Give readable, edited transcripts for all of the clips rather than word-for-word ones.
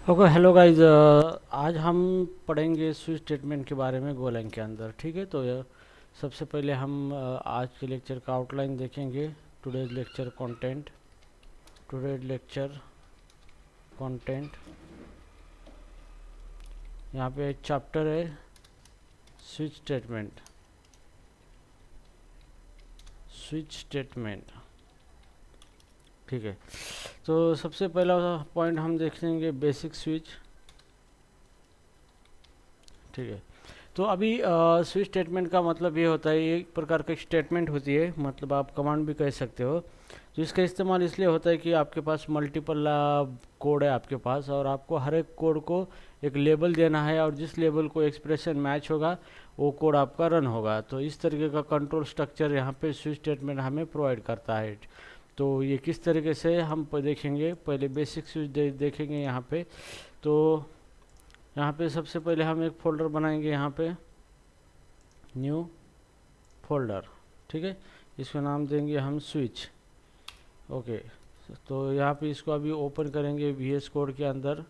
Okay hello guys. आज हम पढ़ेंगे स्विच स्टेटमेंट के बारे में गोलैंग के अंदर। ठीक है, तो सबसे पहले हम आज के लेक्चर का आउटलाइन देखेंगे। Today's lecture content. Today's lecture content, यहाँ पे एक चैप्टर है स्विच स्टेटमेंट। स्विच स्टेटमेंट, ठीक है। तो सबसे पहला पॉइंट हम देखेंगे बेसिक स्विच। ठीक है, तो अभी स्विच स्टेटमेंट का मतलब ये होता है, एक प्रकार का स्टेटमेंट होती है, मतलब आप कमांड भी कह सकते हो। तो इसका इस्तेमाल इसलिए होता है कि आपके पास मल्टीपल कोड है आपके पास, और आपको हर एक कोड को एक लेबल देना है, और जिस लेबल को एक्सप्रेशन मैच होगा वो कोड आपका रन होगा। तो इस तरीके का कंट्रोल स्ट्रक्चर यहाँ पे स्विच स्टेटमेंट हमें प्रोवाइड करता है। तो ये किस तरीके से हम देखेंगे, पहले बेसिक स्विच देखेंगे यहाँ पे। तो यहाँ पे सबसे पहले हम एक फोल्डर बनाएंगे, यहाँ पे न्यू फोल्डर। ठीक है, इसका नाम देंगे हम स्विच। ओके, तो यहाँ पे इसको अभी ओपन करेंगे VS कोड के अंदर।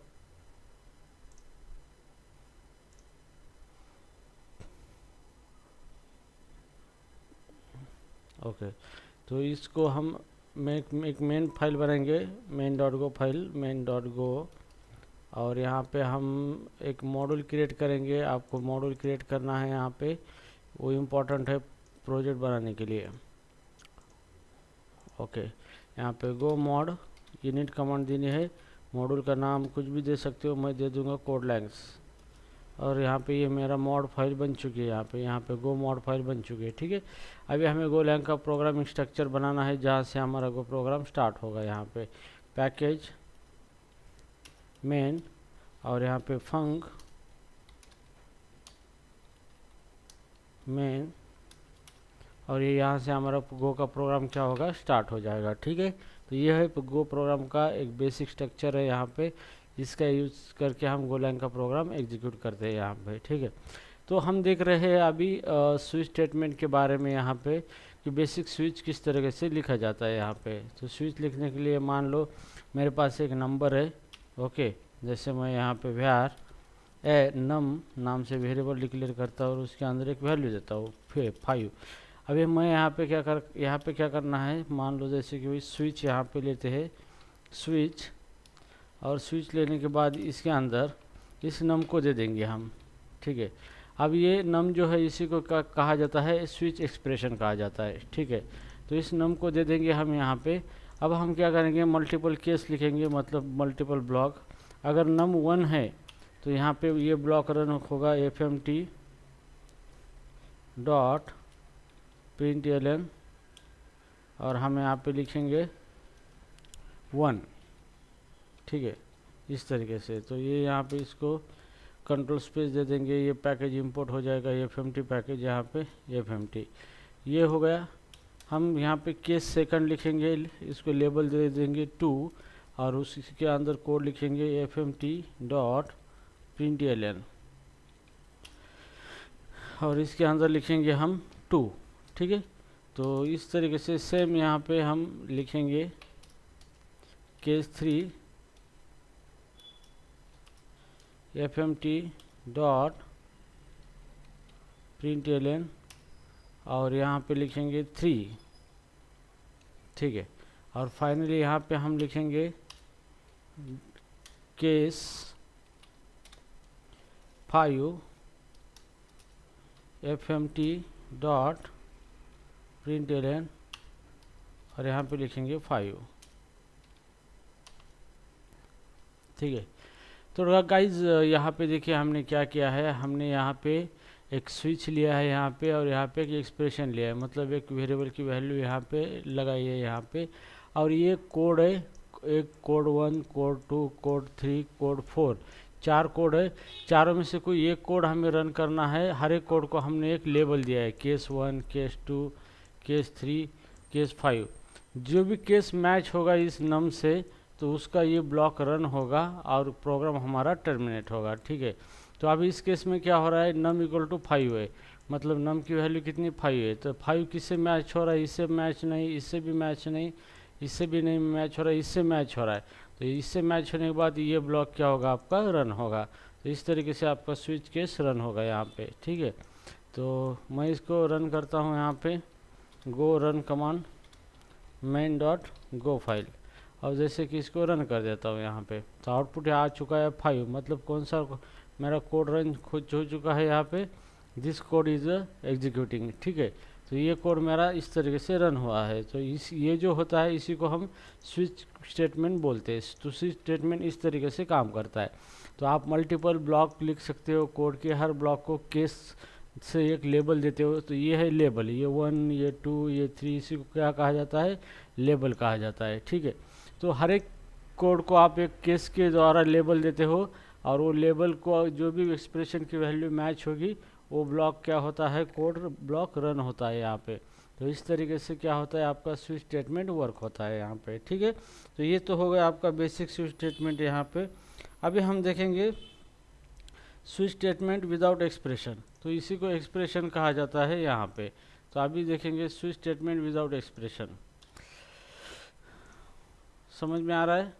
ओके, तो इसको हम एक मेन फाइल बनाएंगे, main.go फाइल, main.go। और यहाँ पे हम एक मॉड्यूल क्रिएट करेंगे। आपको मॉड्यूल क्रिएट करना है यहाँ पे, वो इम्पोर्टेंट है प्रोजेक्ट बनाने के लिए। ओके, यहाँ पे गो मॉड यूनिट कमांड देनी है। मॉड्यूल का नाम कुछ भी दे सकते हो, मैं दे दूंगा कोड लैंग्स। और यहाँ पे ये मेरा मॉड फाइल बन चुकी है, यहाँ पे गो मॉड फाइल बन चुकी है। ठीक है, अभी हमें गो लैंग का प्रोग्रामिंग स्ट्रक्चर बनाना है, जहाँ से हमारा गो प्रोग्राम स्टार्ट होगा। यहाँ पे पैकेज मेन, और यहाँ पे फंक मेन, और ये यहाँ से हमारा गो का प्रोग्राम क्या होगा, स्टार्ट हो जाएगा। ठीक है, तो ये है गो प्रोग्राम का एक बेसिक स्ट्रक्चर है यहाँ पे, जिसका यूज़ करके हम गोलैंग का प्रोग्राम एग्जीक्यूट करते हैं यहाँ पे। ठीक है, तो हम देख रहे हैं अभी स्विच स्टेटमेंट के बारे में यहाँ पे, कि बेसिक स्विच किस तरीके से लिखा जाता है यहाँ पे। तो स्विच लिखने के लिए मान लो मेरे पास एक नंबर है। ओके, जैसे मैं यहाँ पे var num नाम से वेरिएबल डिक्लेयर करता हूँ, और उसके अंदर एक वैल्यू देता हूँ 5। अभी मैं यहाँ पे क्या करना है, मान लो जैसे कि स्विच यहाँ पे लेते हैं स्विच, और स्विच लेने के बाद इसके अंदर इस नम को दे देंगे हम। ठीक है, अब ये नम जो है इसी को कहा जाता है स्विच एक्सप्रेशन कहा जाता है। ठीक है, तो इस नम को दे देंगे हम यहाँ पे। अब हम क्या करेंगे, मल्टीपल केस लिखेंगे, मतलब मल्टीपल ब्लॉक। अगर नम 1 है तो यहाँ पे ये ब्लॉक रन होगा fmt डॉट println, और हम यहाँ पे लिखेंगे 1। ठीक है, इस तरीके से। तो ये यहाँ पे इसको कंट्रोल स्पेस दे देंगे, ये पैकेज इंपोर्ट हो जाएगा, fmt पैकेज यहाँ पे fmt, ये हो गया। हम यहाँ पे केस सेकंड लिखेंगे, इसको लेबल दे देंगे 2, और उसके अंदर कोड लिखेंगे fmt डॉट println, और इसके अंदर लिखेंगे हम 2। ठीक है, तो इस तरीके से सेम यहाँ पे हम लिखेंगे केस 3 fmt डॉट println, और यहाँ पे लिखेंगे 3। ठीक है, और फाइनली यहाँ पे हम लिखेंगे केस 5 fmt डॉट println, और यहाँ पे लिखेंगे 5। ठीक है, तो गाइज यहाँ पे देखिए हमने क्या किया है, हमने यहाँ पे एक स्विच लिया है यहाँ पे, और यहाँ पे एक एक्सप्रेशन लिया है, मतलब एक वेरिएबल की वैल्यू यहाँ पे लगाई है यहाँ पे। और ये कोड है, एक code 1, code 2, code 3, code 4, 4 code है। चारों में से कोई एक कोड हमें रन करना है। हर एक कोड को हमने एक लेबल दिया है, केस 1, केस 2, केस 3, केस 5। जो भी केस मैच होगा इस नम से, तो उसका ये ब्लॉक रन होगा और प्रोग्राम हमारा टर्मिनेट होगा। ठीक है, तो अभी इस केस में क्या हो रहा है, नम इक्वल टू 5 है, मतलब नम की वैल्यू कितनी 5 है। तो 5 किससे मैच हो रहा है, इससे मैच नहीं, इससे भी मैच नहीं, इससे भी नहीं मैच हो रहा है, इससे मैच हो रहा है। तो इससे मैच होने के बाद ये ब्लॉक क्या होगा, आपका रन होगा। तो इस तरीके से आपका स्विच केस रन होगा यहाँ पे, ठीक है। तो मैं इसको रन करता हूँ यहाँ पे, go run command main dot go file, और जैसे कि इसको रन कर देता हूँ यहाँ पे, तो आउटपुट आ चुका है 5, मतलब कौन सा मेरा कोड रन खुद हो चुका है यहाँ पे, दिस कोड इज़ एग्जीक्यूटिंग, ठीक है। तो ये कोड मेरा इस तरीके से रन हुआ है। तो ये जो होता है इसी को हम स्विच स्टेटमेंट बोलते हैं। तो स्विच स्टेटमेंट इस तरीके से काम करता है। तो आप मल्टीपल ब्लॉक लिख सकते हो कोड के, हर ब्लॉक को केस से एक लेबल देते हो। तो ये है लेबल, ये 1, ये 2, ये 3, इसी को क्या कहा जाता है, लेबल कहा जाता है, ठीक है। तो हर एक कोड को आप एक केस के द्वारा लेबल देते हो, और वो लेबल को जो भी एक्सप्रेशन की वैल्यू मैच होगी वो ब्लॉक क्या होता है, कोड ब्लॉक रन होता है यहाँ पे। तो इस तरीके से क्या होता है, आपका स्विच स्टेटमेंट वर्क होता है यहाँ पे, ठीक है। तो ये तो हो गया आपका बेसिक स्विच स्टेटमेंट यहाँ पे। अभी हम देखेंगे स्विच स्टेटमेंट विदाउट एक्सप्रेशन। तो इसी को एक्सप्रेशन कहा जाता है यहाँ पे। तो अभी देखेंगे स्विच स्टेटमेंट विदाउट एक्सप्रेशन। समझ में आ रहा है?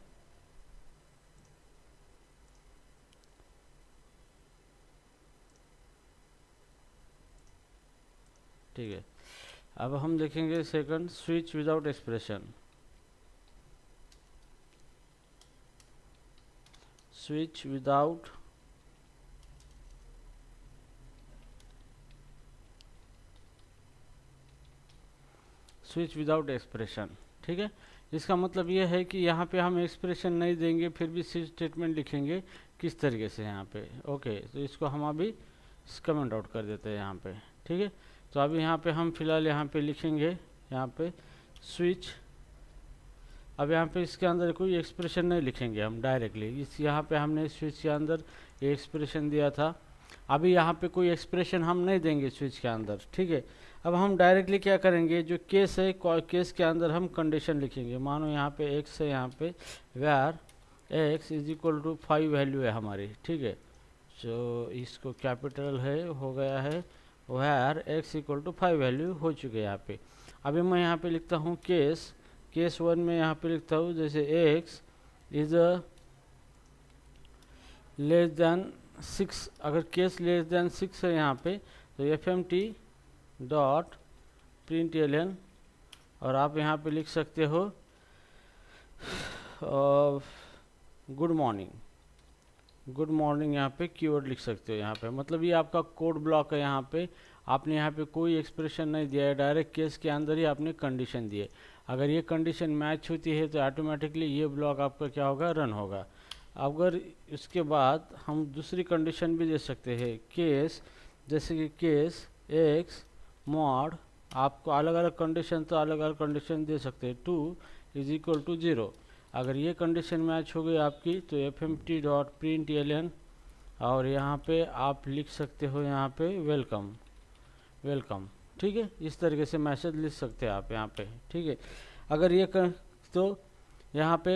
ठीक है। अब हम देखेंगे second, switch without expression. Switch without expression, ठीक है। इसका मतलब ये है कि यहाँ पे हम एक्सप्रेशन नहीं देंगे, फिर भी स्विच स्टेटमेंट लिखेंगे किस तरीके से यहाँ पे। ओके, तो इसको हम अभी कमेंट आउट कर देते हैं यहाँ पे, ठीक है। तो अभी यहाँ पे हम फिलहाल यहाँ पे लिखेंगे यहाँ पे स्विच। अब यहाँ पे इसके अंदर कोई एक्सप्रेशन नहीं लिखेंगे हम डायरेक्टली, इस यहाँ पे हमने स्विच के अंदर एक्सप्रेशन दिया था, अभी यहाँ पे कोई एक्सप्रेशन हम नहीं देंगे स्विच के अंदर, ठीक है। अब हम डायरेक्टली क्या करेंगे, जो केस है केस के अंदर हम कंडीशन लिखेंगे। मानो यहाँ पे x है, यहाँ पे where x is equal to 5 value है हमारी, ठीक है। जो इसको कैपिटल है हो गया है, where x equal to 5 value हो चुके हैं यहाँ पे। अभी मैं यहाँ पे लिखता हूँ केस 1 में यहाँ पे लिखता हूँ जैसे x इज लेस देन 6, अगर केस लेस देन 6 है यहाँ पे, तो fmt डॉट println, और आप यहाँ पे लिख सकते हो गुड मॉर्निंग यहाँ पे कीवर्ड लिख सकते हो यहाँ पे। मतलब ये आपका कोड ब्लॉक है, यहाँ पे आपने यहाँ पे कोई एक्सप्रेशन नहीं दिया है, डायरेक्ट केस के अंदर ही आपने कंडीशन दिए। अगर ये कंडीशन मैच होती है तो ऑटोमेटिकली ये ब्लॉक आपका क्या होगा, रन होगा। अगर इसके बाद हम दूसरी कंडीशन भी दे सकते हैं, केस जैसे कि केस x मॉड, आपको अलग अलग कंडीशन तो अलग अलग कंडीशन दे सकते हैं। 2 इज इक्वल टू 0, अगर ये कंडीशन मैच हो गई आपकी तो fmt डॉट println, और यहाँ पे आप लिख सकते हो यहाँ पे वेलकम, ठीक है। इस तरीके से मैसेज लिख सकते हैं आप यहाँ पे, ठीक है। अगर ये तो यहाँ पे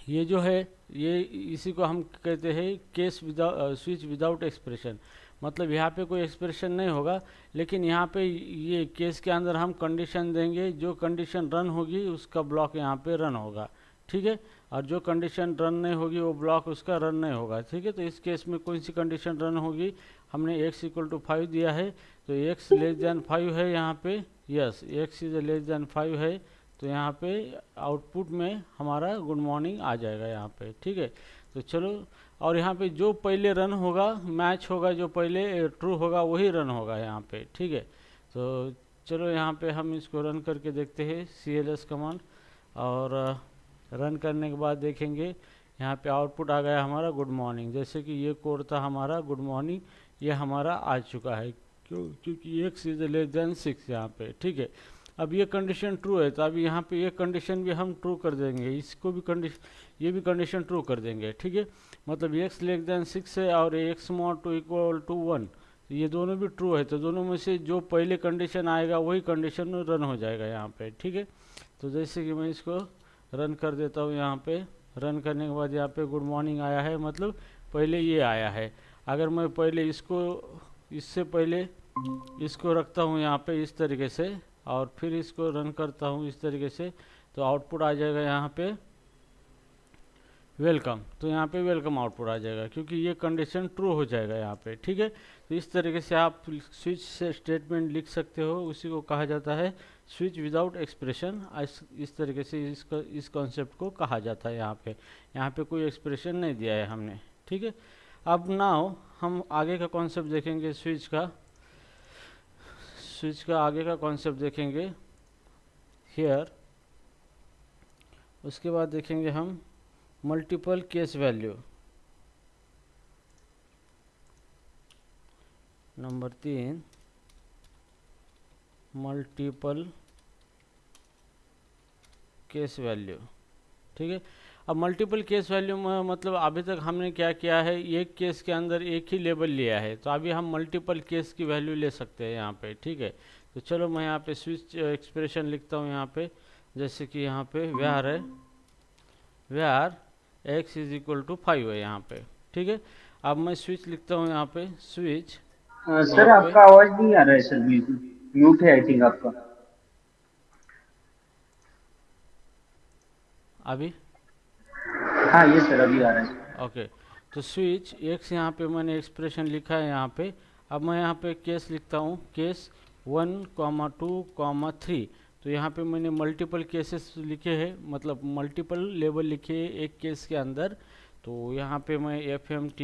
ये जो है ये इसी को हम कहते हैं case without switch without expression. मतलब यहाँ पे कोई एक्सप्रेशन नहीं होगा, लेकिन यहाँ पे ये केस के अंदर हम कंडीशन देंगे, जो कंडीशन रन होगी उसका ब्लॉक यहाँ पे रन होगा, ठीक है। और जो कंडीशन रन नहीं होगी वो ब्लॉक उसका रन नहीं होगा, ठीक है। तो इस केस में कौन सी कंडीशन रन होगी, हमने x इक्वल टू 5 दिया है, तो x लेस देन 5 है यहाँ पे, yes x is less than 5 है, तो यहाँ पे आउटपुट में हमारा गुड मॉर्निंग आ जाएगा यहाँ पे, ठीक है। तो चलो, और यहाँ पे जो पहले रन होगा मैच होगा, जो पहले ट्रू होगा वही रन होगा यहाँ पे, ठीक है। तो चलो यहाँ पे हम इसको रन करके देखते हैं cls कमांड, और रन करने के बाद देखेंगे यहाँ पे आउटपुट आ गया हमारा गुड मॉर्निंग। जैसे कि ये कोड था हमारा गुड मॉर्निंग, ये हमारा आ चुका है, क्योंकि x इज लेस देन 6 यहाँ पे, ठीक है। अब ये कंडीशन ट्रू है, तो अभी यहाँ पे ये कंडीशन भी हम ट्रू कर देंगे, इसको भी कंडीशन, ये भी कंडीशन ट्रू कर देंगे, ठीक है। मतलब x लेस देन 6 है और x mod two equal to 1, ये दोनों भी ट्रू है, तो दोनों में से जो पहले कंडीशन आएगा वही कंडीशन रन हो जाएगा यहाँ पे, ठीक है। तो जैसे कि मैं इसको रन कर देता हूँ, यहाँ पे रन करने के बाद यहाँ पे गुड मॉर्निंग आया है, मतलब पहले ये आया है। अगर मैं पहले इसको, इससे पहले इसको रखता हूँ यहाँ पे इस तरीके से, और फिर इसको रन करता हूँ इस तरीके से, तो आउटपुट आ जाएगा यहाँ पे वेलकम, तो यहाँ पे वेलकम आउटपुट आ जाएगा क्योंकि ये कंडीशन ट्रू हो जाएगा यहाँ पे। ठीक है, तो इस तरीके से आप स्विच से स्टेटमेंट लिख सकते हो, उसी को कहा जाता है स्विच विदाउट एक्सप्रेशन। इस तरीके से इस कॉन्सेप्ट को कहा जाता है। यहाँ पे कोई एक्सप्रेशन नहीं दिया है हमने। ठीक है, अब नाउ हम आगे का कॉन्सेप्ट देखेंगे, स्विच का आगे का कॉन्सेप्ट देखेंगे हियर। उसके बाद देखेंगे हम multiple case value. Number 3, multiple case value. ठीक है, अब मल्टीपल केस वैल्यू में मतलब अभी तक हमने क्या किया है, एक केस के अंदर एक ही लेबल लिया है, तो अभी हम मल्टीपल केस की वैल्यू ले सकते हैं यहाँ पे। ठीक है, तो चलो मैं यहाँ पे स्विच एक्सप्रेशन लिखता हूँ यहाँ पे, जैसे कि यहाँ पे व्यार है, व्यार x इज इक्वल टू 5 है यहाँ पे। ठीक है, अब मैं स्विच लिखता हूँ यहाँ पे, स्विच सर आपका आवाज नहीं आ रहा है सर, बिल्कुल म्यूट है आई थिंक आपका। अभी हाँ ये सर अभी आ रहा है। ओके, तो स्विच x यहाँ पे मैंने एक्सप्रेशन लिखा है यहाँ पे। अब मैं यहाँ पे केस लिखता हूँ, केस 1, 2, 3। तो यहाँ पे मैंने मल्टीपल केसेस लिखे हैं, मतलब मल्टीपल लेबल लिखे हैं एक केस के अंदर। तो यहाँ पे मैं fmt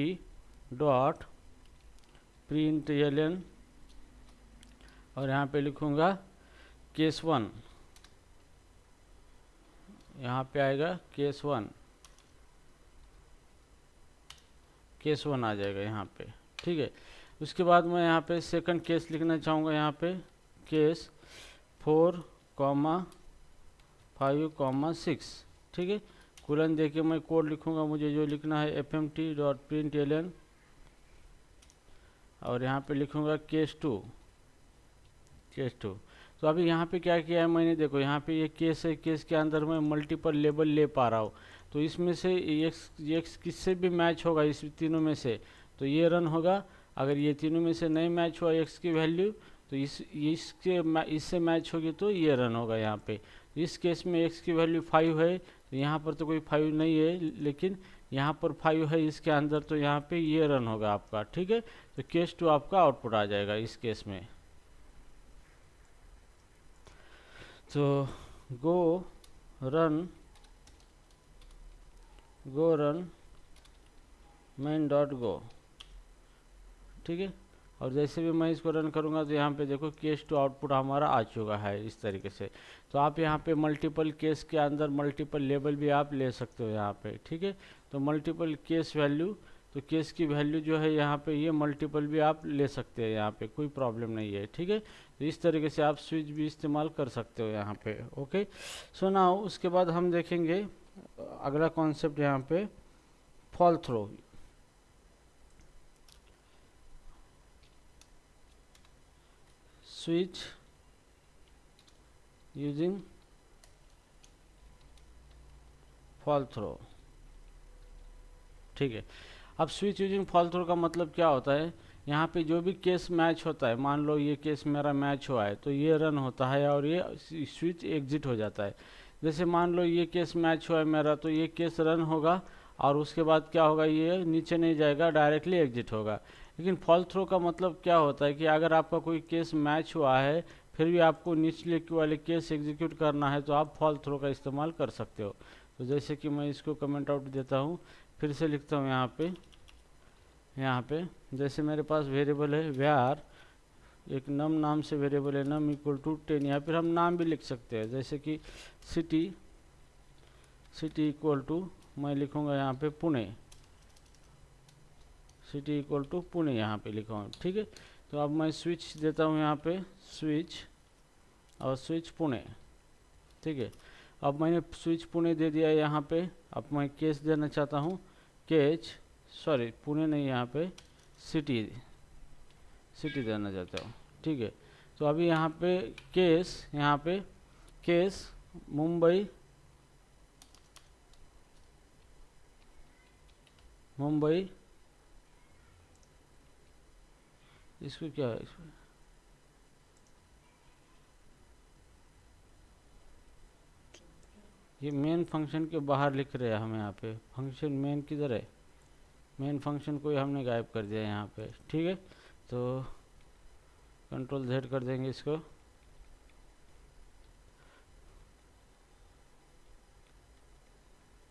डॉट प्रिंट एलन और यहाँ पे लिखूँगा केस 1, यहाँ पे आएगा केस 1, केस 1 आ जाएगा यहाँ पे। ठीक है, उसके बाद मैं यहाँ पे सेकंड केस लिखना चाहूँगा, यहाँ पे केस 4, 5, 6। ठीक है, कुलन दे के मैं कोड लिखूँगा, मुझे जो लिखना है fmt डॉट प्रिंट एलन और यहाँ पे लिखूँगा केस 2, केस 2। तो अभी यहाँ पे क्या किया है मैंने, देखो यहाँ पे ये केस है, केस के अंदर मैं मल्टीपल लेबल ले पा रहा हूँ। तो इसमें से एक्स किससे भी मैच होगा, इस तीनों में से, तो ये रन होगा। अगर ये तीनों में से नहीं मैच हुआ एक्स की वैल्यू, तो इससे मैच होगी तो ये रन होगा यहाँ पे। इस केस में एक्स की वैल्यू 5 है, तो यहाँ पर तो कोई 5 नहीं है, लेकिन यहाँ पर 5 है इसके अंदर, तो यहाँ पे ये रन होगा आपका। ठीक है, तो केस 2 आपका आउटपुट आ जाएगा इस केस में। तो गो रन main डॉट गो। ठीक है, और जैसे भी मैं इसको रन करूँगा तो यहाँ पे देखो केस 2 आउटपुट हमारा आ चुका है इस तरीके से। तो आप यहाँ पे मल्टीपल केस के अंदर मल्टीपल लेबल भी आप ले सकते हो यहाँ पे। ठीक है, तो मल्टीपल केस वैल्यू, तो केस की वैल्यू जो है यहाँ पे ये मल्टीपल भी आप ले सकते हैं, यहाँ पे कोई प्रॉब्लम नहीं है। ठीक है, तो इस तरीके से आप स्विच भी इस्तेमाल कर सकते हो यहाँ पे। ओके, सो नाउ उसके बाद हम देखेंगे अगला कॉन्सेप्ट यहाँ पे fall through. Switch using fall through. ठीक है, अब स्विच यूजिंग फॉल थ्रो का मतलब क्या होता है, यहाँ पे जो भी केस मैच होता है, मान लो ये केस मेरा मैच हुआ है तो ये रन होता है और ये स्विच एग्जिट हो जाता है। जैसे मान लो ये केस मैच हुआ है मेरा, तो ये केस रन होगा और उसके बाद क्या होगा, ये नीचे नहीं जाएगा, डायरेक्टली एग्जिट होगा। लेकिन फॉल थ्रो का मतलब क्या होता है कि अगर आपका कोई केस मैच हुआ है फिर भी आपको निचले वाले केस एग्जीक्यूट करना है, तो आप फॉल थ्रो का इस्तेमाल कर सकते हो। तो जैसे कि मैं इसको कमेंट आउट देता हूँ, फिर से लिखता हूँ यहाँ पे जैसे मेरे पास वेरिएबल है व्यार, एक नम नाम से वेरिएबल है, नम इक्वल टू 10, या फिर हम नाम भी लिख सकते हैं, जैसे कि सिटी इक्वल टू मैं लिखूँगा यहाँ पे Pune, city equal to Pune यहाँ पे लिखा हूँ। ठीक है, तो अब मैं स्विच देता हूँ यहाँ पे, स्विच और स्विच पुणे। ठीक है, अब मैंने स्विच पुणे दे दिया है यहाँ पे। अब मैं केस देना चाहता हूँ, सॉरी पुणे नहीं, यहाँ पे सिटी देना चाहता हूँ। ठीक है, तो अभी यहाँ पे केस मुंबई इसको क्या है, ये मेन फंक्शन के बाहर लिख रहे हैं हम यहाँ पे। फंक्शन मेन किधर है? मेन फंक्शन को हमने गायब कर दिया यहाँ पे, ठीक है। तो कंट्रोल Z कर देंगे इसको।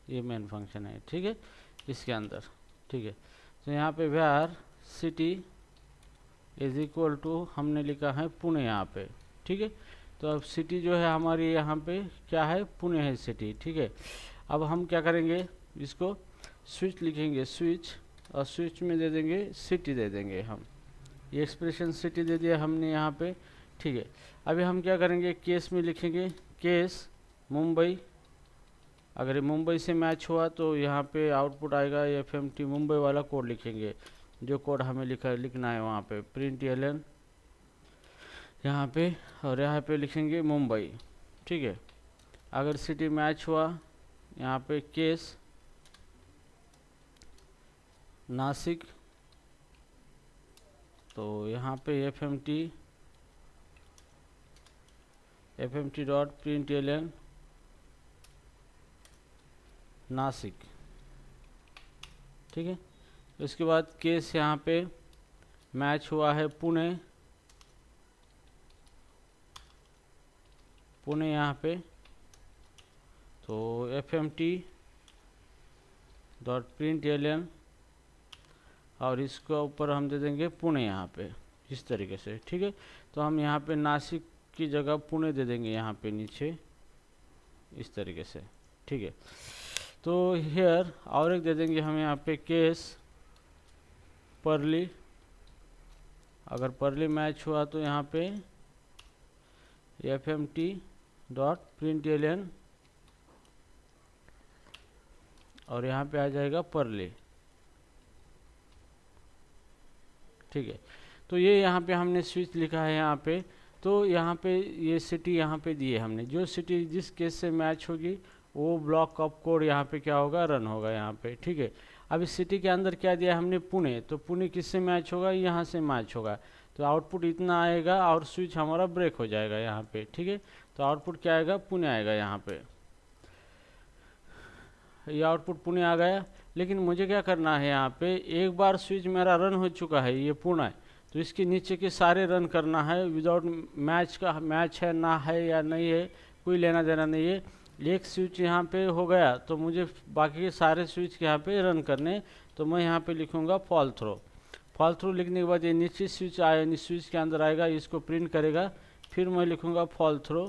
ये मेन फंक्शन है, ठीक है, इसके अंदर, ठीक है। तो यहाँ पे var city is equal to हमने लिखा है पुणे यहाँ पे, ठीक है। तो अब सिटी जो है हमारी यहाँ पे क्या है? पुणे है सिटी, ठीक है। अब हम क्या करेंगे, इसको स्विच लिखेंगे, स्विच, और स्विच में दे देंगे सिटी, दे देंगे हम। ये एक्सप्रेशन सिटी दे दिया हमने यहाँ पे, ठीक है। अभी हम क्या करेंगे, केस में लिखेंगे, केस मुंबई। अगर ये मुंबई से मैच हुआ तो यहाँ पे आउटपुट आएगा FMT मुंबई वाला कोड लिखेंगे, जो कोड हमें लिखना है वहाँ पे, प्रिंट ln यहाँ पे, और यहाँ पे लिखेंगे मुंबई, ठीक है। अगर सिटी मैच हुआ, यहाँ पे केस नासिक, तो यहाँ पे FMT dot print ln Nashik, ठीक है। उसके बाद केस यहाँ पे मैच हुआ है पुणे, पुणे यहाँ पे, तो FMT डॉट प्रिंट ln, और इसको ऊपर हम दे देंगे पुणे यहाँ पे, इस तरीके से, ठीक है। तो हम यहाँ पे नासिक की जगह पुणे दे देंगे यहाँ पे नीचे, इस तरीके से, ठीक है। तो हेयर और एक दे देंगे हम यहाँ पे केस परली। अगर परली मैच हुआ तो यहाँ पे FMT डॉट प्रिंट ln, और यहाँ पे आ जाएगा परली, ठीक है। तो ये यहाँ पे हमने स्विच लिखा है यहाँ पे। तो यहाँ पे ये सिटी यहाँ पे दिए हमने, जो सिटी जिस केस से मैच होगी वो ब्लॉक ऑफ कोड यहाँ पे क्या होगा, रन होगा यहाँ पे, ठीक है। अब इस सिटी के अंदर क्या दिया हमने, पुणे, तो पुणे किससे मैच होगा, यहाँ से मैच होगा, तो आउटपुट इतना आएगा और स्विच हमारा ब्रेक हो जाएगा यहाँ पे, ठीक है। तो आउटपुट क्या आएगा, पुणे आएगा यहाँ पे, ये आउटपुट पुणे आ गया। लेकिन मुझे क्या करना है, यहाँ पे एक बार स्विच मेरा रन हो चुका है, ये पुणे है, तो इसके नीचे के सारे रन करना है विदाउट मैच का, मैच है ना है या नहीं है, कोई लेना देना नहीं है। एक स्विच यहाँ पे हो गया तो मुझे बाकी के सारे स्विच यहाँ पे रन करने, तो मैं यहाँ पे लिखूँगा फॉल थ्रो। फॉल थ्रू लिखने के बाद ये नीचे स्विच आया, स्विच के अंदर आएगा, इसको प्रिंट करेगा, फिर मैं लिखूँगा फॉल थ्रो,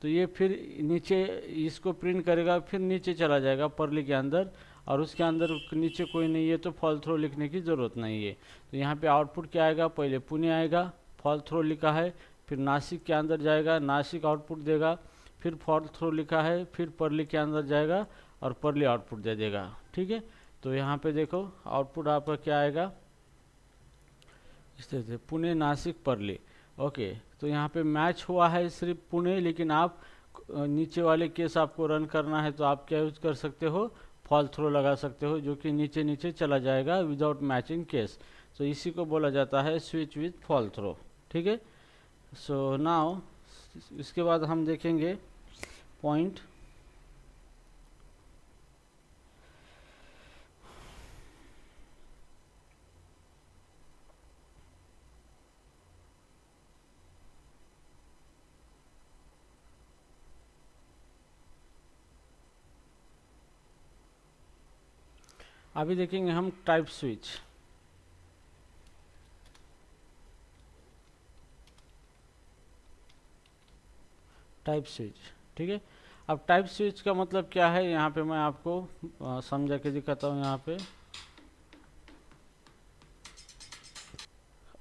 तो ये फिर नीचे इसको प्रिंट करेगा, फिर नीचे चला जाएगा परली के अंदर, और उसके अंदर नीचे कोई नहीं है तो फॉल थ्रो लिखने की ज़रूरत नहीं है। तो यहाँ पे आउटपुट क्या आएगा, पहले पुणे आएगा, फॉल थ्रो लिखा है, फिर नासिक के अंदर जाएगा, नासिक आउटपुट देगा, फिर फॉल थ्रो लिखा है, फिर परली के अंदर जाएगा और परली आउटपुट दे देगा, ठीक है। तो यहाँ पे देखो आउटपुट आपका क्या आएगा, इस तरह से पुणे नासिक परली, ओके। तो यहाँ पे मैच हुआ है सिर्फ पुणे, लेकिन आप नीचे वाले केस आपको रन करना है तो आप क्या यूज कर सकते हो, फॉल थ्रो लगा सकते हो, जो कि नीचे नीचे चला जाएगा विदाउट मैचिंग केस। तो इसी को बोला जाता है स्विच विथ फॉल थ्रो, ठीक है। सो नाउ इसके बाद हम देखेंगे पॉइंट। अभी देखेंगे हम टाइप स्विच। टाइप स्विच, ठीक है। अब टाइप स्विच का मतलब क्या है, यहाँ पे मैं आपको समझा के दिखाता हूँ यहाँ पे,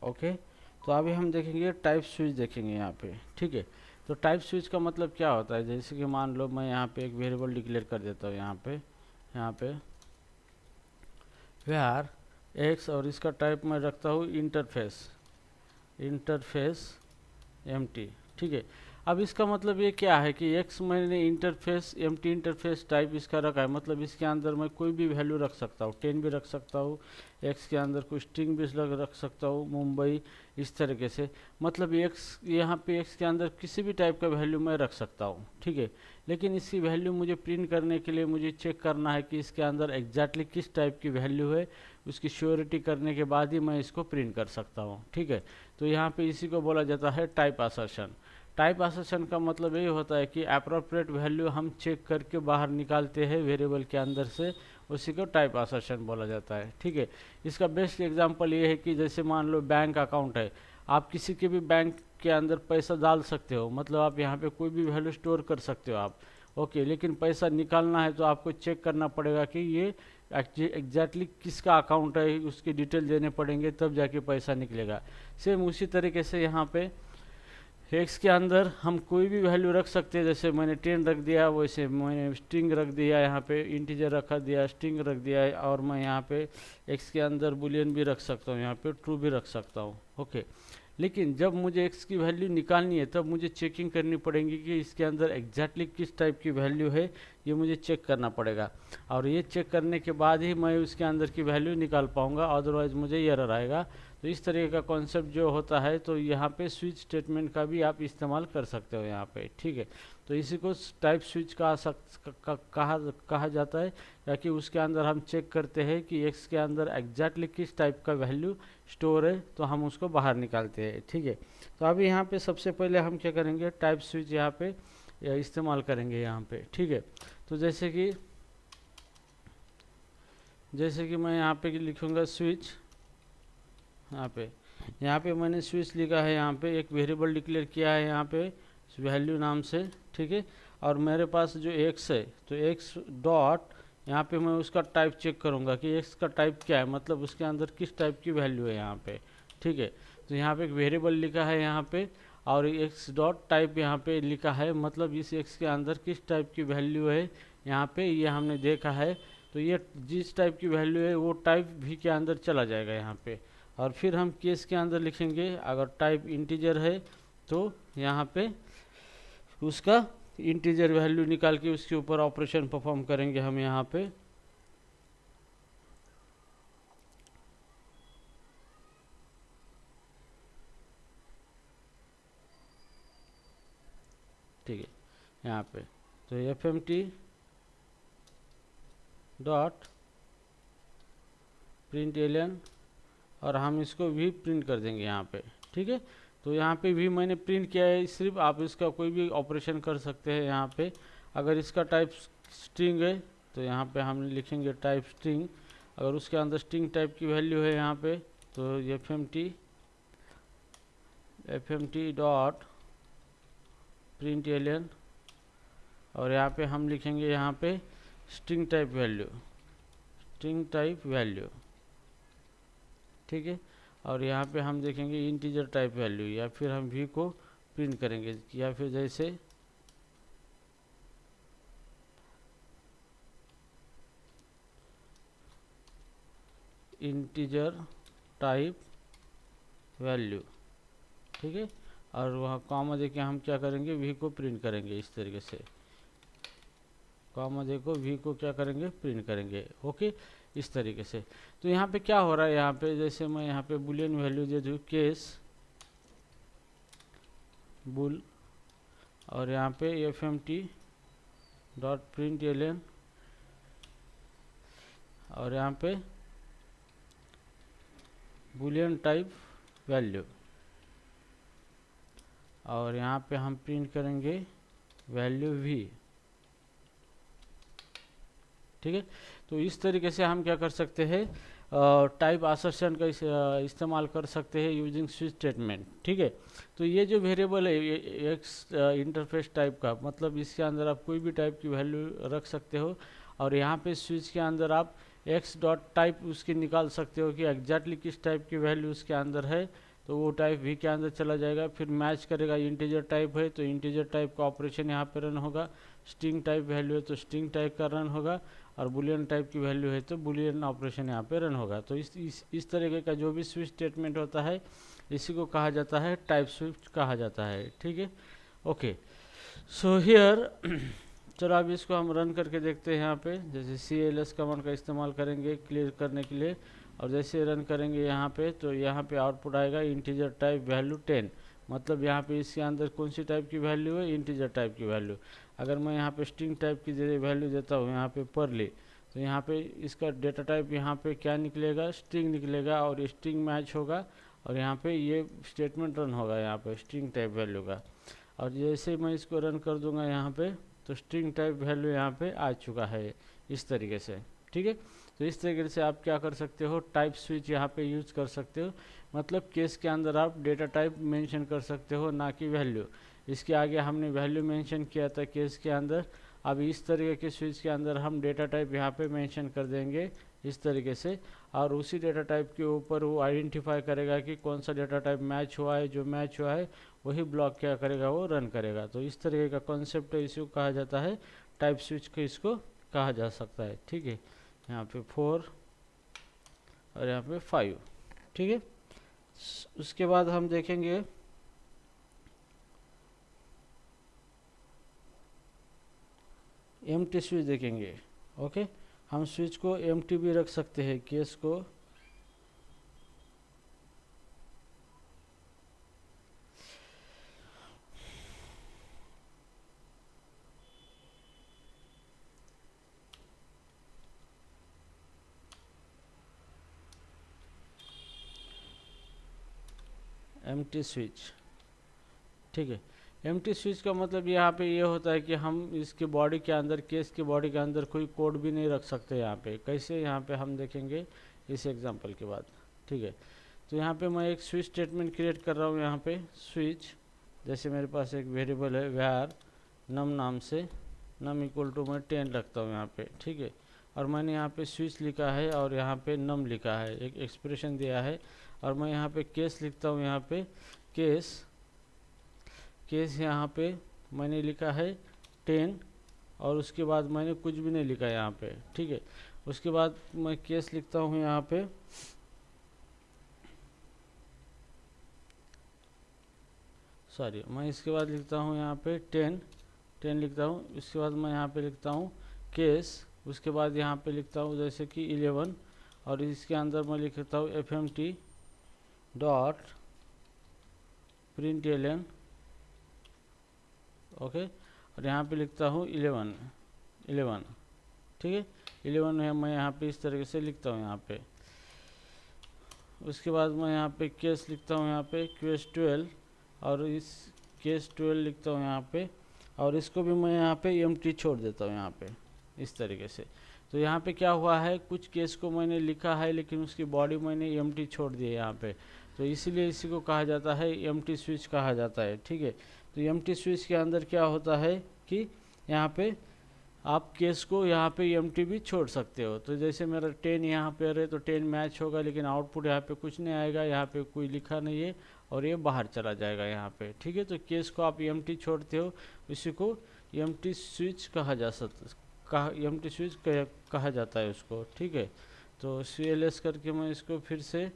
ओके। तो अभी हम देखेंगे टाइप स्विच, देखेंगे यहाँ पे, ठीक है। तो टाइप स्विच का मतलब क्या होता है, जैसे कि मान लो मैं यहाँ पे एक वेरिएबल डिक्लेयर कर देता हूँ यहाँ पे var x, और इसका टाइप मैं रखता हूँ इंटरफेस एम्प्टी, ठीक है। अब इसका मतलब ये क्या है कि एक्स मैंने इंटरफेस एम्प्टी इंटरफेस टाइप इसका रखा है, मतलब इसके अंदर मैं कोई भी वैल्यू रख सकता हूँ, 10 भी रख सकता हूँ, एक्स के अंदर कुछ स्ट्रिंग भी रख सकता हूँ, मुंबई, इस तरीके से। मतलब एक्स यहाँ पे एक्स के अंदर किसी भी टाइप का वैल्यू मैं रख सकता हूँ, ठीक है। लेकिन इसकी वैल्यू मुझे प्रिंट करने के लिए मुझे चेक करना है कि इसके अंदर एग्जैक्टली किस टाइप की वैल्यू है, उसकी श्योरिटी करने के बाद ही मैं इसको प्रिंट कर सकता हूँ, ठीक है। तो यहाँ पे इसी को बोला जाता है टाइप असर्शन। टाइप असर्शन का मतलब ये होता है कि अप्रोप्रिएट वैल्यू हम चेक करके बाहर निकालते हैं वेरिएबल के अंदर से, उसी को टाइप असर्शन बोला जाता है, ठीक है। इसका बेस्ट एग्जांपल ये है कि जैसे मान लो बैंक अकाउंट है, आप किसी के भी बैंक के अंदर पैसा डाल सकते हो, मतलब आप यहाँ पे कोई भी वैल्यू स्टोर कर सकते हो आप, ओके। लेकिन पैसा निकालना है तो आपको चेक करना पड़ेगा कि ये एग्जैक्टली किसका अकाउंट है, उसकी डिटेल देने पड़ेंगे, तब जाके पैसा निकलेगा। सेम उसी तरीके से यहाँ पे एक्स के अंदर हम कोई भी वैल्यू रख सकते हैं, जैसे मैंने 10 रख दिया, वैसे मैंने स्ट्रिंग रख दिया, यहाँ पे इंटीजर रखा दिया, स्ट्रिंग रख दिया है, और मैं यहाँ पे एक्स के अंदर बुलियन भी रख सकता हूँ, यहाँ पे ट्रू भी रख सकता हूँ, ओके। लेकिन जब मुझे एक्स की वैल्यू निकालनी है तब मुझे चेकिंग करनी पड़ेगी कि इसके अंदर एग्जैक्टली किस टाइप की वैल्यू है, ये मुझे चेक करना पड़ेगा, और ये चेक करने के बाद ही मैं उसके अंदर की वैल्यू निकाल पाऊँगा, अदरवाइज मुझे एरर आएगा। तो इस तरीके का कॉन्सेप्ट जो होता है, तो यहाँ पे स्विच स्टेटमेंट का भी आप इस्तेमाल कर सकते हो यहाँ पे, ठीक है। तो इसी को टाइप स्विच कहा जाता है, ताकि उसके अंदर हम चेक करते हैं कि एक्स के अंदर एग्जैक्टली किस टाइप का वैल्यू स्टोर है, तो हम उसको बाहर निकालते हैं, ठीक है। तो अभी यहाँ पे सबसे पहले हम क्या करेंगे, टाइप स्विच यहाँ पे इस्तेमाल करेंगे यहाँ पे, ठीक है। तो जैसे कि मैं यहाँ पे लिखूँगा स्विच, यहाँ पे मैंने स्विच लिखा है, यहाँ पे एक वेरिएबल डिक्लेयर किया है यहाँ पे वैल्यू नाम से, ठीक है। और मेरे पास जो एक्स है, तो एक्स डॉट, यहाँ पे मैं उसका टाइप चेक करूँगा कि एक्स का टाइप क्या है, मतलब उसके अंदर किस टाइप की वैल्यू है यहाँ पे, ठीक है। तो यहाँ पे एक वेरिएबल लिखा है यहाँ पे, और एक्स डॉट टाइप यहाँ पे लिखा है, मतलब इस एक्स के अंदर किस टाइप की वैल्यू है यहाँ पे, ये हमने देखा है। तो ये जिस टाइप की वैल्यू है वो टाइप भी के अंदर चला जाएगा यहाँ पे। और फिर हम केस के अंदर लिखेंगे, अगर टाइप इंटीजर है तो यहाँ पे उसका इंटीजर वैल्यू निकाल के उसके ऊपर ऑपरेशन परफॉर्म करेंगे हम यहाँ पे, ठीक है। यहाँ पे तो fmt डॉट println, और हम इसको भी प्रिंट कर देंगे यहाँ पे, ठीक है। तो यहाँ पे भी मैंने प्रिंट किया है, सिर्फ आप इसका कोई भी ऑपरेशन कर सकते हैं यहाँ पे। अगर इसका टाइप स्ट्रिंग है तो यहाँ पे हम लिखेंगे टाइप स्ट्रिंग, अगर उसके अंदर स्ट्रिंग टाइप की वैल्यू है यहाँ पे, तो fmt डॉट println, और यहाँ पे हम लिखेंगे यहाँ पे स्ट्रिंग टाइप वैल्यू, ठीक है। और यहाँ पे हम देखेंगे इंटीजर टाइप वैल्यू, या फिर हम v को प्रिंट करेंगे, या फिर जैसे इंटीजर टाइप वैल्यू, ठीक है। और वहाँ कॉमा देके हम क्या करेंगे, v को प्रिंट करेंगे, इस तरीके से कॉमा देखो v को क्या करेंगे, प्रिंट करेंगे, ओके, इस तरीके से। तो यहाँ पे क्या हो रहा है, यहाँ पे जैसे मैं यहाँ पे बुलियन वैल्यू दे दूँ केस बुल, और यहाँ पे fmt डॉट println, और यहाँ पे बुलियन टाइप वैल्यू, और यहाँ पे हम प्रिंट करेंगे वैल्यू v, ठीक है। तो इस तरीके से हम क्या कर सकते हैं, टाइप असर्शन का इस्तेमाल कर सकते हैं यूजिंग स्विच स्टेटमेंट, ठीक है। तो ये जो वेरिएबल है एक्स इंटरफेस टाइप का, मतलब इसके अंदर आप कोई भी टाइप की वैल्यू रख सकते हो, और यहाँ पे स्विच के अंदर आप एक्स डॉट टाइप उसकी निकाल सकते हो कि एग्जैक्टली किस टाइप की वैल्यू उसके अंदर है, तो वो टाइप वी के अंदर चला जाएगा, फिर मैच करेगा। इंटीजर टाइप है तो इंटीजर टाइप का ऑपरेशन यहाँ पे रन होगा, स्ट्रिंग टाइप वैल्यू है तो स्ट्रिंग टाइप का रन होगा, और बुलियन टाइप की वैल्यू है तो बुलियन ऑपरेशन यहाँ पे रन होगा। तो इस तरीके का जो भी स्विच स्टेटमेंट होता है, इसी को कहा जाता है टाइप स्विच कहा जाता है, ठीक है। ओके, सो हियर चलो अब इसको हम रन करके देखते हैं। यहाँ पे जैसे CLS कमांड का इस्तेमाल करेंगे क्लियर करने के लिए, और जैसे रन करेंगे यहाँ पे तो यहाँ पे आउटपुट आएगा इंटीजर टाइप वैल्यू 10। मतलब यहाँ पे इसके अंदर कौन सी टाइप की वैल्यू है, इंटीजर टाइप की वैल्यू। अगर मैं यहाँ पे स्ट्रिंग टाइप की वैल्यू देता हूँ यहाँ पे परली, तो यहाँ पे इसका डेटा टाइप यहाँ पे क्या निकलेगा, स्ट्रिंग निकलेगा, और स्ट्रिंग मैच होगा, और यहाँ पे ये स्टेटमेंट रन होगा यहाँ पे स्ट्रिंग टाइप वैल्यू का। और जैसे मैं इसको रन कर दूंगा यहाँ पे तो स्ट्रिंग टाइप वैल्यू यहाँ पे आ चुका है इस तरीके से। ठीक है, तो इस तरीके से आप क्या कर सकते हो, टाइप स्विच यहाँ पे यूज कर सकते हो। मतलब केस के अंदर आप डेटा टाइप मेंशन कर सकते हो, ना कि वैल्यू। इसके आगे हमने वैल्यू मेंशन किया था केस के अंदर। अब इस तरीके के स्विच के अंदर हम डेटा टाइप यहाँ पे मेंशन कर देंगे इस तरीके से, और उसी डेटा टाइप के ऊपर वो आइडेंटिफाई करेगा कि कौन सा डेटा टाइप मैच हुआ है। जो मैच हुआ है वही ब्लॉक क्या करेगा, वो रन करेगा। तो इस तरीके का कॉन्सेप्ट इसको कहा जाता है टाइप स्विच को, इसको कहा जा सकता है। ठीक है, यहाँ पे 4 और यहाँ पे 5। ठीक है, उसके बाद हम देखेंगे एम्प्टी स्विच देखेंगे। ओके, हम स्विच को एम्प्टी भी रख सकते हैं, केस को एम्प्टी स्विच। ठीक है, एम्प्टी स्विच का मतलब यहाँ पे ये होता है कि हम इसके बॉडी के अंदर, केस की बॉडी के अंदर कोई कोड भी नहीं रख सकते। यहाँ पे कैसे, यहाँ पे हम देखेंगे इस एग्जांपल के बाद। ठीक है, तो यहाँ पे मैं एक स्विच स्टेटमेंट क्रिएट कर रहा हूँ। यहाँ पे स्विच, जैसे मेरे पास एक वेरिएबल है var num नाम से, num इक्वल टू मैं 10 रखता हूँ यहाँ पे। ठीक है, और मैंने यहाँ पे स्विच लिखा है और यहाँ पे num लिखा है, एक एक्सप्रेशन दिया है। और मैं यहाँ पे केस लिखता हूँ, यहाँ पे केस यहाँ पे मैंने लिखा है 10, और उसके बाद मैंने कुछ भी नहीं लिखा यहाँ पे। ठीक है, उसके बाद मैं केस लिखता हूँ यहाँ पे मैं इसके बाद लिखता हूँ यहाँ पे 10 लिखता हूँ। इसके बाद मैं यहाँ पे लिखता हूँ केस, उसके बाद यहाँ पे लिखता हूँ जैसे कि 11, और इसके अंदर मैं लिखता हूँ fmt डॉट println। ओके, और यहाँ पे लिखता हूँ 11। ठीक है, 11 है, मैं यहाँ पे इस तरीके से लिखता हूँ यहाँ पे। उसके बाद मैं यहाँ पे केस लिखता हूँ यहाँ पे केस 12, और इस केस 12 लिखता हूँ यहाँ पे, और इसको भी मैं यहाँ पे एम्प्टी छोड़ देता हूँ यहाँ पे इस तरीके से। तो यहाँ पे क्या हुआ है, कुछ केस को मैंने लिखा है लेकिन उसकी बॉडी मैंने एम्प्टी छोड़ दी है यहाँ पे। तो इसीलिए इसी को कहा जाता है एम्प्टी स्विच कहा जाता है। ठीक है, तो एम्प्टी स्विच के अंदर क्या होता है कि यहाँ पे आप केस को यहाँ पे एम्प्टी भी छोड़ सकते हो। तो जैसे मेरा 10 यहाँ पे है तो 10 मैच होगा, लेकिन आउटपुट यहाँ पे कुछ नहीं आएगा, यहाँ पे कोई लिखा नहीं है, और ये बाहर चला जाएगा यहाँ पे। ठीक है, तो केस को आप एम्प्टी छोड़ते हो, इसी को एम्प्टी स्विच कहा जा सकता, एम्प्टी स्विच कहा जाता है उसको। ठीक है, तो CLS करके मैं इसको फिर से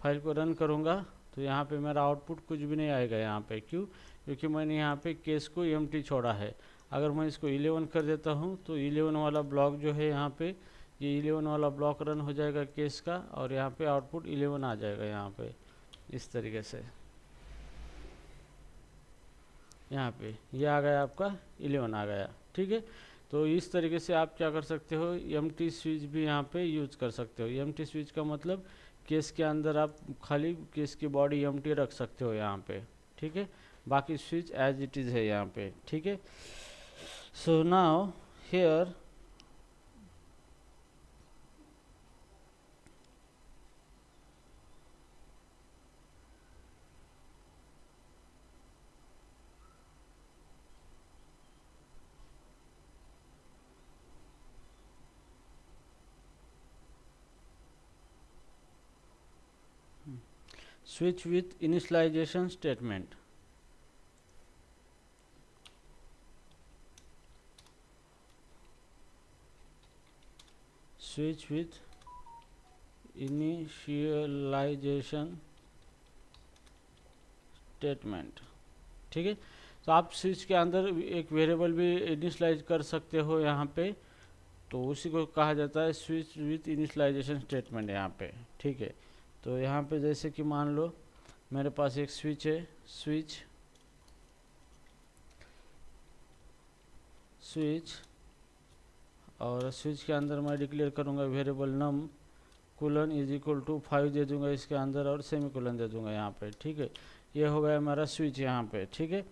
फाइल को रन करूँगा तो यहाँ पे मेरा आउटपुट कुछ भी नहीं आएगा यहाँ पे। क्यों? क्योंकि मैंने यहाँ पे केस को एम्प्टी छोड़ा है। अगर मैं इसको 11 कर देता हूँ तो 11 वाला ब्लॉक जो है यहाँ पे, ये 11 वाला ब्लॉक रन हो जाएगा केस का, और यहाँ पे आउटपुट 11 आ जाएगा यहाँ पे इस तरीके से। यहाँ पे ये आ गया, आपका 11 आ गया। ठीक है, तो इस तरीके से आप क्या कर सकते हो, एम्प्टी स्विच भी यहाँ पे यूज कर सकते हो। एम्प्टी स्विच का मतलब केस के अंदर आप खाली केस की बॉडी एम्प्टी रख सकते हो यहाँ पे। ठीक है, बाकी स्विच एज इट इज़ है यहाँ पे। ठीक है, so now here switch with initialization statement. Switch with initialization statement. ठीक है, तो आप स्विच के अंदर एक वेरिएबल भी इनिशियलाइज कर सकते हो यहाँ पे, तो उसी को कहा जाता है स्विच विथ इनिशियलाइजेशन स्टेटमेंट यहाँ पे। ठीक है, तो यहाँ पे जैसे कि मान लो मेरे पास एक स्विच है, स्विच और स्विच के अंदर मैं डिक्लेयर करूँगा variable num colon is equal to 5 दे दूंगा इसके अंदर और सेमी कोलन दे दूंगा यहाँ पे। ठीक है, ये हो गया हमारा स्विच यहाँ पे। ठीक है,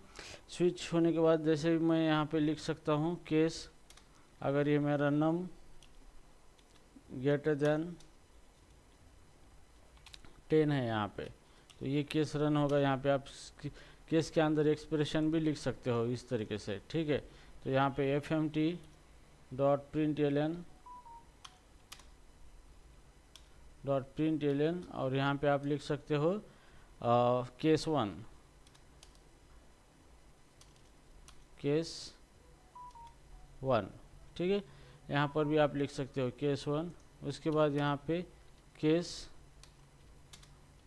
स्विच होने के बाद जैसे भी मैं यहाँ पे लिख सकता हूँ केस, अगर ये मेरा नम ग्रेटर देन 10 है यहाँ पे, तो ये केस रन होगा। यहाँ पे आप केस के अंदर एक्सप्रेशन भी लिख सकते हो इस तरीके से। ठीक है, तो यहाँ पे fmt.println और यहाँ पे आप लिख सकते हो केस 1, ठीक है, यहाँ पर भी आप लिख सकते हो केस 1। उसके बाद यहाँ पे केस,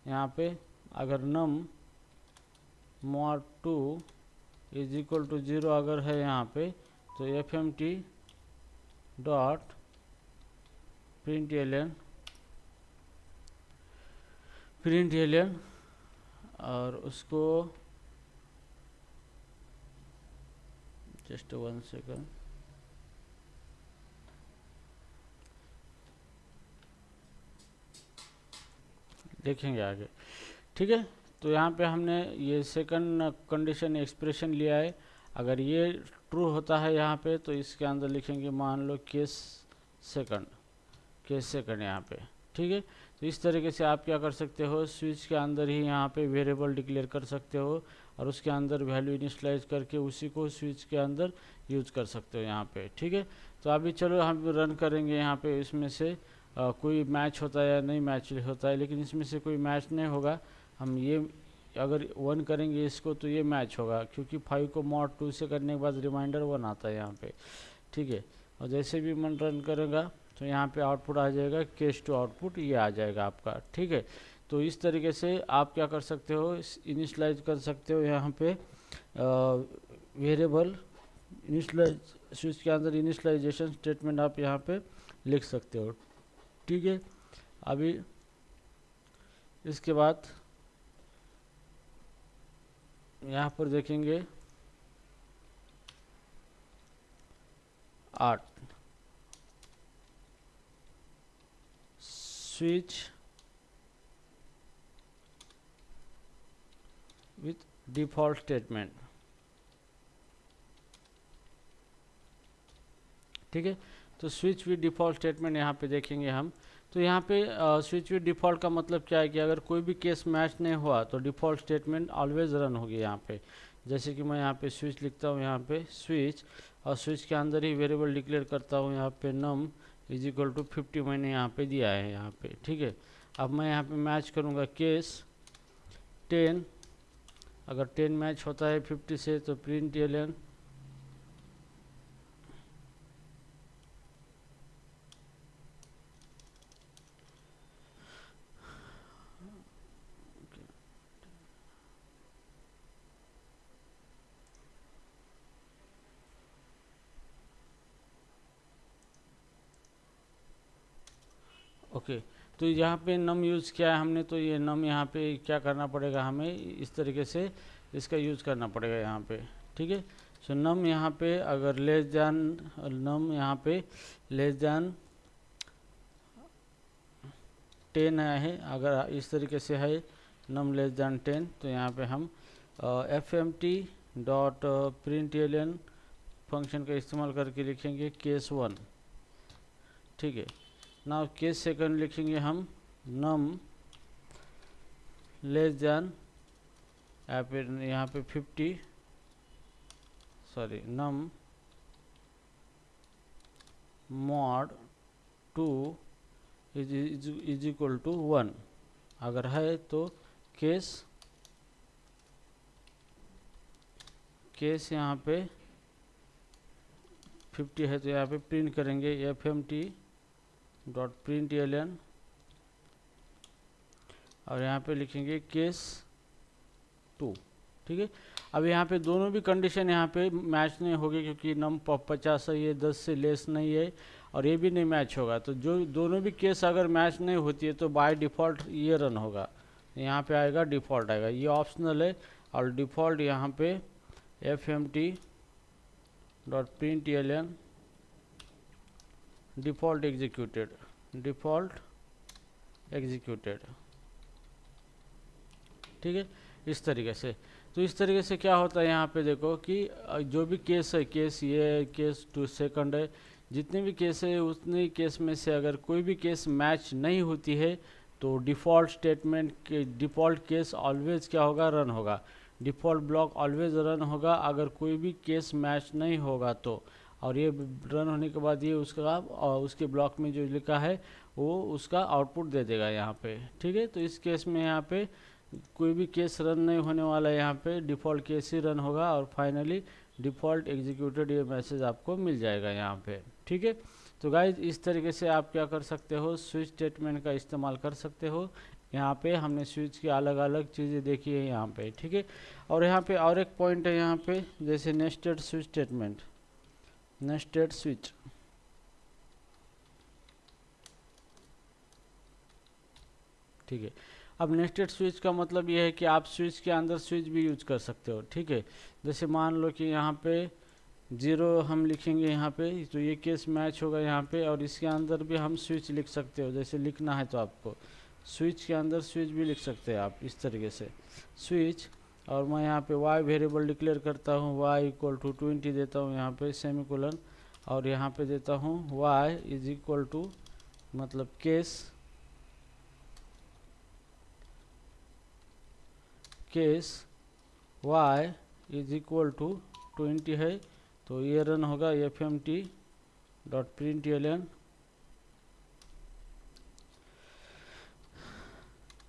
यहाँ पे अगर num mod 2 is equal to 0 अगर है यहाँ पे, तो fmt.println और उसको जस्ट 1 सेकंड, देखेंगे आगे। ठीक है, तो यहाँ पे हमने ये सेकंड कंडीशन एक्सप्रेशन लिया है। अगर ये ट्रू होता है यहाँ पे, तो इसके अंदर लिखेंगे मान लो केस सेकंड यहाँ पे। ठीक है, तो इस तरीके से आप क्या कर सकते हो, स्विच के अंदर ही यहाँ पे वेरिएबल डिक्लेयर कर सकते हो और उसके अंदर वैल्यू इनिशियलाइज करके उसी को स्विच के अंदर यूज कर सकते हो यहाँ पे। ठीक है, तो अभी चलो हम रन करेंगे यहाँ पे, इसमें से कोई मैच होता है या नहीं मैच होता है, लेकिन इसमें से कोई मैच नहीं होगा। हम ये अगर 1 करेंगे इसको तो ये मैच होगा, क्योंकि 5 को mod 2 से करने के बाद रिमाइंडर 1 आता है यहाँ पे। ठीक है, और जैसे भी मन रन करेगा तो यहाँ पे आउटपुट आ जाएगा, केस टू आउटपुट ये आ जाएगा आपका। ठीक है, तो इस तरीके से आप क्या कर सकते हो, इनिशियलाइज कर सकते हो यहाँ पे वेरिएबल इनिशियलाइज, स्विच के अंदर इनिशियलाइजेशन स्टेटमेंट आप यहाँ पे लिख सकते हो। ठीक है, अभी इसके बाद यहाँ पर देखेंगे 8 स्विच विथ डिफॉल्ट स्टेटमेंट। ठीक है, तो स्विच विथ डिफॉल्ट स्टेटमेंट यहाँ पे देखेंगे हम। तो यहाँ पे स्विच विथ डिफ़ॉल्ट का मतलब क्या है कि अगर कोई भी केस मैच नहीं हुआ तो डिफ़ॉल्ट स्टेटमेंट ऑलवेज रन होगी यहाँ पे। जैसे कि मैं यहाँ पे स्विच लिखता हूँ, यहाँ पे स्विच, और स्विच के अंदर ही वेरिएबल डिक्लेयर करता हूँ यहाँ पे num इज इक्वल टू 50 मैंने यहाँ पे दिया है यहाँ पे। ठीक है, अब मैं यहाँ पे मैच करूँगा केस 10, अगर 10 मैच होता है 50 से तो println ओके। तो यहाँ पे नम यूज़ किया है हमने, तो ये नम यहाँ पे क्या करना पड़ेगा, हमें इस तरीके से इसका यूज़ करना पड़ेगा यहाँ पे। ठीक है, सो नम यहाँ पे अगर लेस दैन, नम यहाँ पे लेस दैन 10 है, अगर इस तरीके से है नम लेस दैन 10, तो यहाँ पे हम fmt.println फंक्शन का इस्तेमाल करके लिखेंगे केस 1। ठीक है, नाउ केस सेकंड लिखेंगे हम num लेस दैन, यहाँ पे 50, sorry num mod 2 is equal to 1 अगर है तो केस यहाँ पे 50 है तो यहाँ पे प्रिंट करेंगे fmt.println और यहाँ पे लिखेंगे केस 2। ठीक है, अब यहाँ पे दोनों भी कंडीशन यहाँ पे मैच नहीं होगी, क्योंकि नम 50 है, ये 10 से लेस नहीं है, और ये भी नहीं मैच होगा। तो जो दोनों भी केस अगर मैच नहीं होती है तो बाय डिफ़ॉल्ट ये रन होगा, यहाँ पे आएगा डिफ़ॉल्ट आएगा, ये ऑप्शनल है। और डिफ़ॉल्ट यहाँ पे fmt.println डिफ़ॉल्ट एग्जीक्यूटेड, ठीक है, इस तरीके से। तो इस तरीके से क्या होता है यहाँ पे देखो कि जो भी केस है, केस ये है, केस 2 सेकंड है, जितने भी केस है उतने केस में से अगर कोई भी केस मैच नहीं होती है तो डिफ़ॉल्ट स्टेटमेंट के डिफ़ॉल्ट केस ऑलवेज क्या होगा, रन होगा, डिफ़ॉल्ट ब्लॉक ऑलवेज रन होगा अगर कोई भी केस मैच नहीं होगा तो। और ये रन होने के बाद ये उसका और उसके ब्लॉक में जो लिखा है वो उसका आउटपुट दे देगा यहाँ पे, ठीक है। तो इस केस में यहाँ पे कोई भी केस रन नहीं होने वाला है, यहाँ पे डिफ़ॉल्ट केस ही रन होगा और फाइनली डिफ़ॉल्ट एग्जीक्यूटेड ये मैसेज आपको मिल जाएगा यहाँ पे, ठीक है। तो गाइज इस तरीके से आप क्या कर सकते हो, स्विच स्टेटमेंट का इस्तेमाल कर सकते हो। यहाँ पे हमने स्विच की अलग अलग चीज़ें देखी है यहाँ पे, ठीक है। और यहाँ पे और एक पॉइंट है यहाँ पे, जैसे nested switch statement, nested switch, ठीक है। अब नेस्टेड स्विच का मतलब ये है कि आप स्विच के अंदर स्विच भी यूज कर सकते हो, ठीक है। जैसे मान लो कि यहाँ पे 0 हम लिखेंगे यहाँ पे, तो ये केस मैच होगा यहाँ पे, और इसके अंदर भी हम स्विच लिख सकते हो, जैसे लिखना है तो आपको स्विच के अंदर स्विच भी लिख सकते हैं आप इस तरीके से स्विच। और मैं यहाँ पे y वेरिएबल डिक्लेयर करता हूँ, y इक्वल टू 20 देता हूँ यहाँ पे सेमीकोलन, और यहाँ पे देता हूँ y इज इक्वल टू मतलब case y is equal to 20 है, तो ये रन होगा fmt.println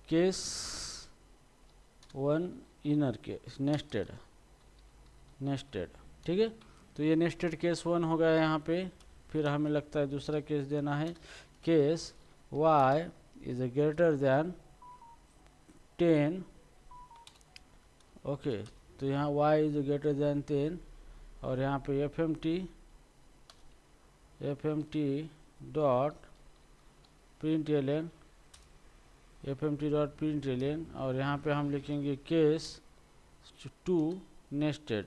case 1 inner case nested, ठीक है। तो ये नेस्टेड केस 1 हो गया यहाँ पे। फिर हमें लगता है दूसरा केस देना है, case y is greater than 10, okay. तो यहाँ y इज ग्रेटर दैन 10, और यहाँ पे fmt.println और यहाँ पे हम लिखेंगे केस 2 नेस्टेड,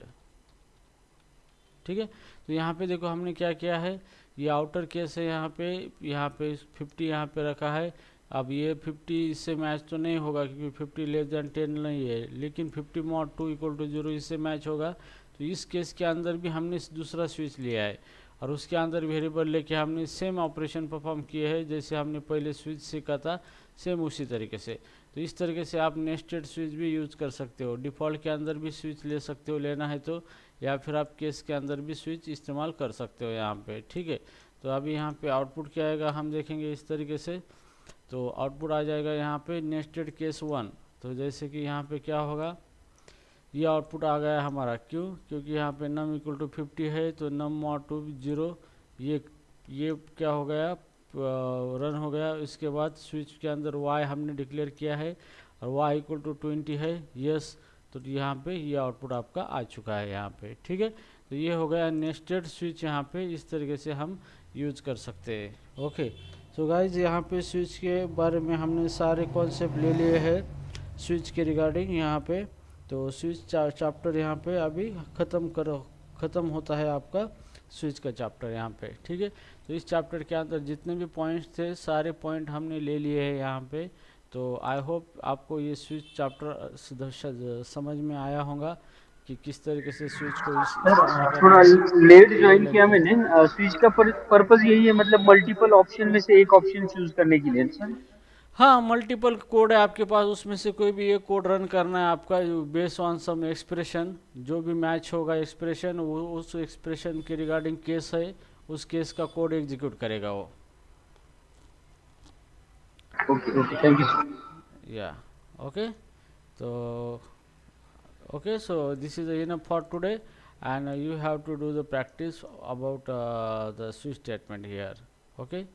ठीक है। तो यहाँ पे देखो हमने क्या किया है, ये आउटर केस है यहाँ पे 50 यहाँ पे रखा है। अब ये 50 इससे मैच तो नहीं होगा क्योंकि 50 लेस दैन 10 नहीं है, लेकिन 50 mod 2 इक्वल टू 0 इससे मैच होगा। तो इस केस के अंदर भी हमने दूसरा स्विच लिया है और उसके अंदर वेरिएबल लेके हमने सेम ऑपरेशन परफॉर्म किए हैं जैसे हमने पहले स्विच सीखा था, सेम उसी तरीके से। तो इस तरीके से आप नेस्टेड स्विच भी यूज कर सकते हो, डिफ़ॉल्ट के अंदर भी स्विच ले सकते हो लेना है तो, या फिर आप केस के अंदर भी स्विच इस्तेमाल कर सकते हो यहाँ पे, ठीक है। तो अभी यहाँ पे आउटपुट क्या आएगा हम देखेंगे इस तरीके से। तो आउटपुट आ जाएगा यहाँ पे नेस्टेड केस 1। तो जैसे कि यहाँ पे क्या होगा, ये आउटपुट आ गया हमारा, क्योंकि यहाँ पे नम इक्वल टू 50 है, तो नम mod 2 0, ये क्या हो गया, रन हो गया। इसके बाद स्विच के अंदर y हमने डिक्लेयर किया है और y इक्वल टू 20 है, यस। तो यहाँ पे ये आउटपुट आपका आ चुका है यहाँ पे, ठीक है। तो ये हो गया नेस्टेड स्विच, यहाँ पे इस तरीके से हम यूज कर सकते हैं, ओके। सो गाइज यहाँ पे स्विच के बारे में हमने सारे कॉन्सेप्ट ले लिए हैं स्विच के रिगार्डिंग यहाँ पे। तो स्विच चैप्टर यहाँ पे अभी ख़त्म होता है आपका स्विच का चैप्टर यहाँ पे, ठीक है। तो इस चैप्टर के अंदर जितने भी पॉइंट्स थे सारे पॉइंट हमने ले लिए हैं यहाँ पे। तो आई होप आपको ये स्विच चैप्टर समझ में आया होगा कि किस तरीके से स्विच को सर थोड़ा लेट ज्वाइन किया लैंग्वेज। मैंने। स्विच का पर्पस यही है, मतलब मल्टीपल ऑप्शन में से एक ऑप्शन चूज करने के लिए सर। हाँ, मल्टीपल कोड है आपके पास, उसमें से कोई भी एक कोड रन करना है आपका बेस्ड ऑन सम एक्सप्रेशन, जो भी मैच होगा एक्सप्रेशन वो उस एक्सप्रेशन के रिगार्डिंग केस है, उस केस का कोड एग्जीक्यूट करेगा वो। Okay okay, thank you sir. या ओके, तो okay, so this is enough for today, and you have to do the practice about the switch statement here, okay.